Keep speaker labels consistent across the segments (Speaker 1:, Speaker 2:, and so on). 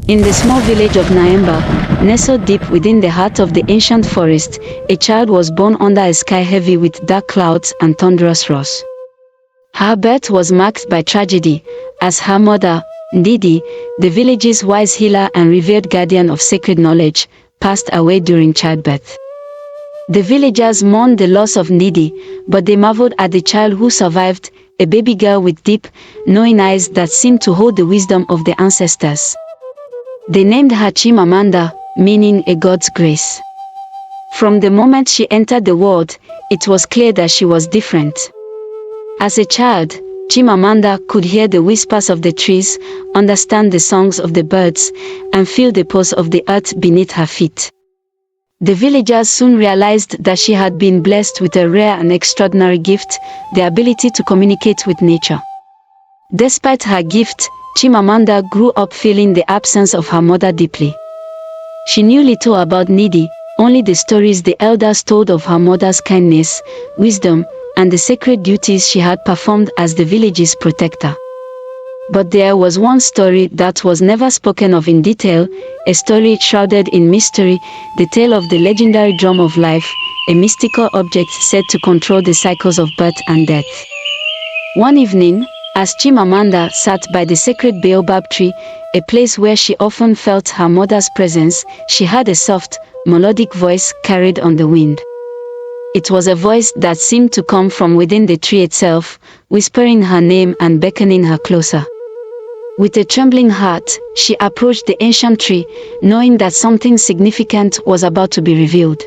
Speaker 1: In the small village of Nyamba, nestled deep within the heart of the ancient forest, a child was born under a sky heavy with dark clouds and thunderous roars. Her birth was marked by tragedy, as her mother, Ndidi, the village's wise healer and revered guardian of sacred knowledge, passed away during childbirth. The villagers mourned the loss of Ndidi, but they marveled at the child who survived, a baby girl with deep, knowing eyes that seemed to hold the wisdom of the ancestors. They named her Chimamanda, meaning a God's grace. From the moment she entered the world, it was clear that she was different. As a child, Chimamanda could hear the whispers of the trees, understand the songs of the birds, and feel the pulse of the earth beneath her feet. The villagers soon realized that she had been blessed with a rare and extraordinary gift, the ability to communicate with nature. Despite her gift, Chimamanda grew up feeling the absence of her mother deeply. She knew little about Ndidi, only the stories the elders told of her mother's kindness, wisdom, and the sacred duties she had performed as the village's protector. But there was one story that was never spoken of in detail, a story shrouded in mystery, the tale of the legendary drum of life, a mystical object said to control the cycles of birth and death. One evening, as Chimamanda sat by the sacred baobab tree, a place where she often felt her mother's presence, she heard a soft, melodic voice carried on the wind. It was a voice that seemed to come from within the tree itself, whispering her name and beckoning her closer. With a trembling heart, she approached the ancient tree, knowing that something significant was about to be revealed.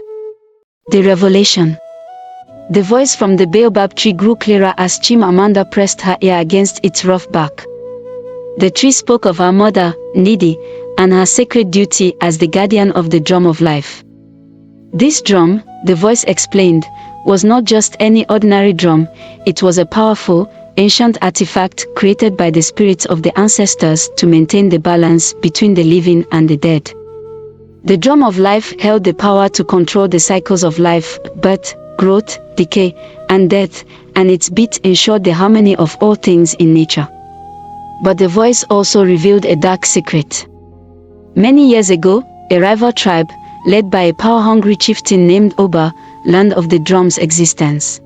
Speaker 1: The revelation. The voice from the baobab tree grew clearer as Chimamanda pressed her ear against its rough bark. The tree spoke of her mother, Ndidi, and her sacred duty as the guardian of the drum of life. This drum, the voice explained, was not just any ordinary drum, it was a powerful, ancient artifact created by the spirits of the ancestors to maintain the balance between the living and the dead. The drum of life held the power to control the cycles of life, birth, growth, decay, and death, and its beat ensured the harmony of all things in nature. But the voice also revealed a dark secret. Many years ago, a rival tribe, led by a power-hungry chieftain named Oba, learned of the drum's existence.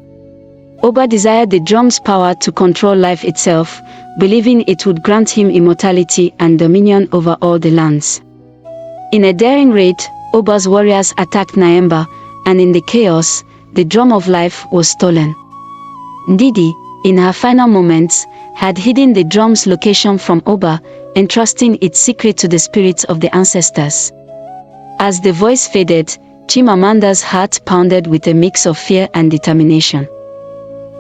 Speaker 1: Oba desired the drum's power to control life itself, believing it would grant him immortality and dominion over all the lands. In a daring raid, Oba's warriors attacked Nyamba, and in the chaos, the drum of life was stolen. Ndidi, in her final moments, had hidden the drum's location from Oba, entrusting its secret to the spirits of the ancestors. As the voice faded, Chimamanda's heart pounded with a mix of fear and determination.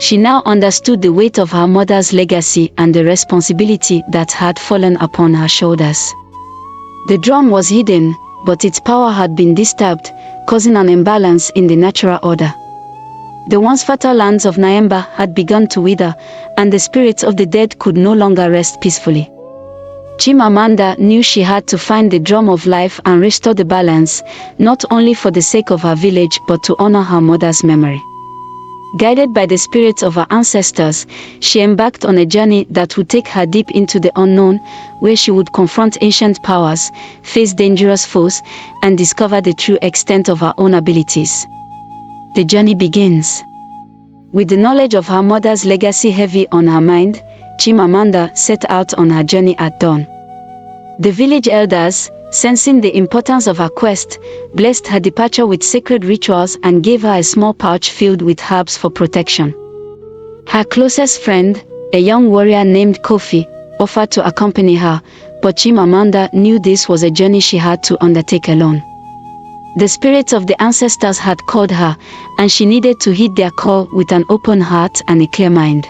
Speaker 1: She now understood the weight of her mother's legacy and the responsibility that had fallen upon her shoulders. The drum was hidden, but its power had been disturbed, causing an imbalance in the natural order. The once fertile lands of Nyamba had begun to wither, and the spirits of the dead could no longer rest peacefully. Chimamanda knew she had to find the drum of life and restore the balance, not only for the sake of her village but to honor her mother's memory. Guided by the spirits of her ancestors, she embarked on a journey that would take her deep into the unknown, where she would confront ancient powers, face dangerous foes, and discover the true extent of her own abilities. The journey begins. With the knowledge of her mother's legacy heavy on her mind, Chimamanda set out on her journey at dawn. The village elders, sensing the importance of her quest, blessed her departure with sacred rituals and gave her a small pouch filled with herbs for protection. Her closest friend, a young warrior named Kofi, offered to accompany her, but Chimamanda knew this was a journey she had to undertake alone. The spirits of the ancestors had called her, and she needed to heed their call with an open heart and a clear mind.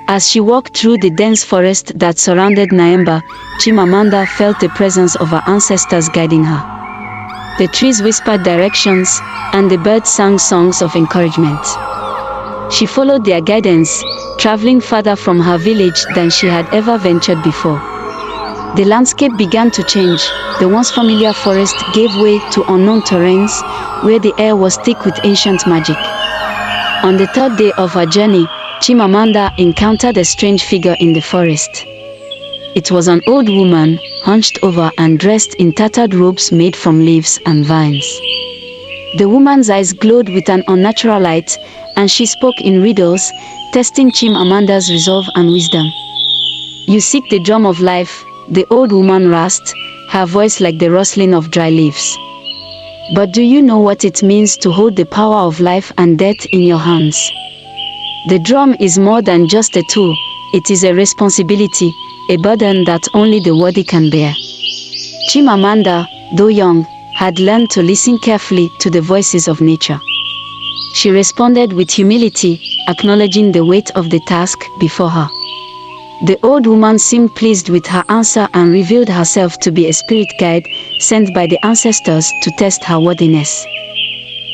Speaker 1: As she walked through the dense forest that surrounded Nyamba, Chimamanda felt the presence of her ancestors guiding her. The trees whispered directions, and the birds sang songs of encouragement. She followed their guidance, traveling farther from her village than she had ever ventured before. The landscape began to change. The once familiar forest gave way to unknown terrains, where the air was thick with ancient magic. On the third day of her journey, Chimamanda encountered a strange figure in the forest. It was an old woman, hunched over and dressed in tattered robes made from leaves and vines. The woman's eyes glowed with an unnatural light, and she spoke in riddles, testing Chimamanda's resolve and wisdom. "You seek the drum of life," the old woman rasped, her voice like the rustling of dry leaves. "But do you know what it means to hold the power of life and death in your hands? The drum is more than just a tool, it is a responsibility, a burden that only the worthy can bear." Chimamanda, though young, had learned to listen carefully to the voices of nature. She responded with humility, acknowledging the weight of the task before her. The old woman seemed pleased with her answer and revealed herself to be a spirit guide sent by the ancestors to test her worthiness.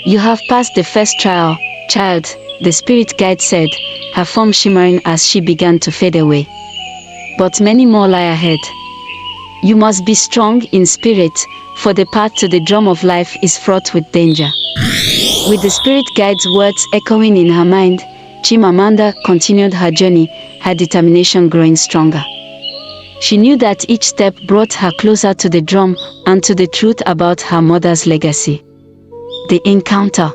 Speaker 1: "You have passed the first trial, child," the spirit guide said, her form shimmering as she began to fade away. "But many more lie ahead. You must be strong in spirit, for the path to the drum of life is fraught with danger." With the spirit guide's words echoing in her mind, Chimamanda continued her journey, her determination growing stronger. She knew that each step brought her closer to the drum and to the truth about her mother's legacy. The encounter.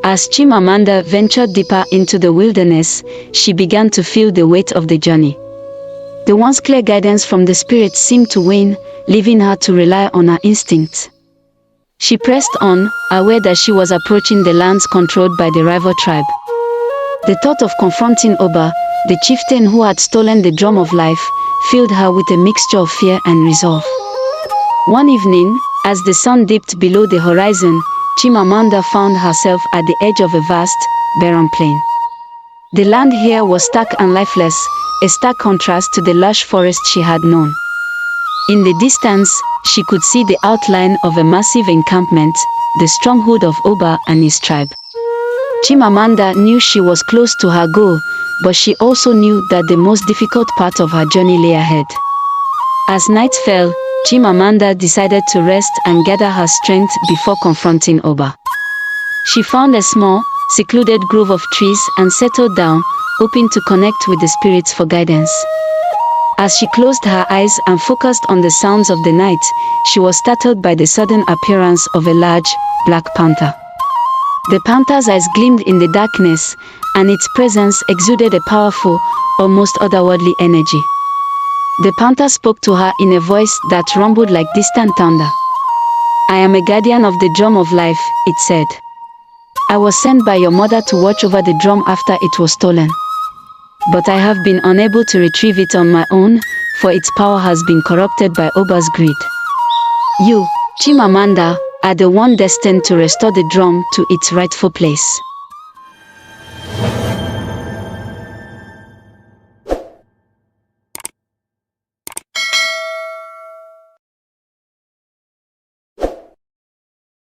Speaker 1: As Chimamanda ventured deeper into the wilderness, she began to feel the weight of the journey. The once clear guidance from the spirit seemed to wane, leaving her to rely on her instincts. She pressed on, aware that she was approaching the lands controlled by the rival tribe. The thought of confronting Oba, the chieftain who had stolen the drum of life, filled her with a mixture of fear and resolve. One evening, as the sun dipped below the horizon, Chimamanda found herself at the edge of a vast, barren plain. The land here was stark and lifeless, a stark contrast to the lush forest she had known. In the distance, she could see the outline of a massive encampment, the stronghold of Oba and his tribe. Chimamanda knew she was close to her goal, but she also knew that the most difficult part of her journey lay ahead. As night fell, Chimamanda decided to rest and gather her strength before confronting Oba. She found a small, secluded grove of trees and settled down, hoping to connect with the spirits for guidance. As she closed her eyes and focused on the sounds of the night, she was startled by the sudden appearance of a large, black panther. The panther's eyes gleamed in the darkness, and its presence exuded a powerful, almost otherworldly energy. The panther spoke to her in a voice that rumbled like distant thunder. "I am a guardian of the drum of life," it said. "I was sent by your mother to watch over the drum after it was stolen. But I have been unable to retrieve it on my own, for its power has been corrupted by Oba's greed. You, Chimamanda, are the one destined to restore the drum to its rightful place."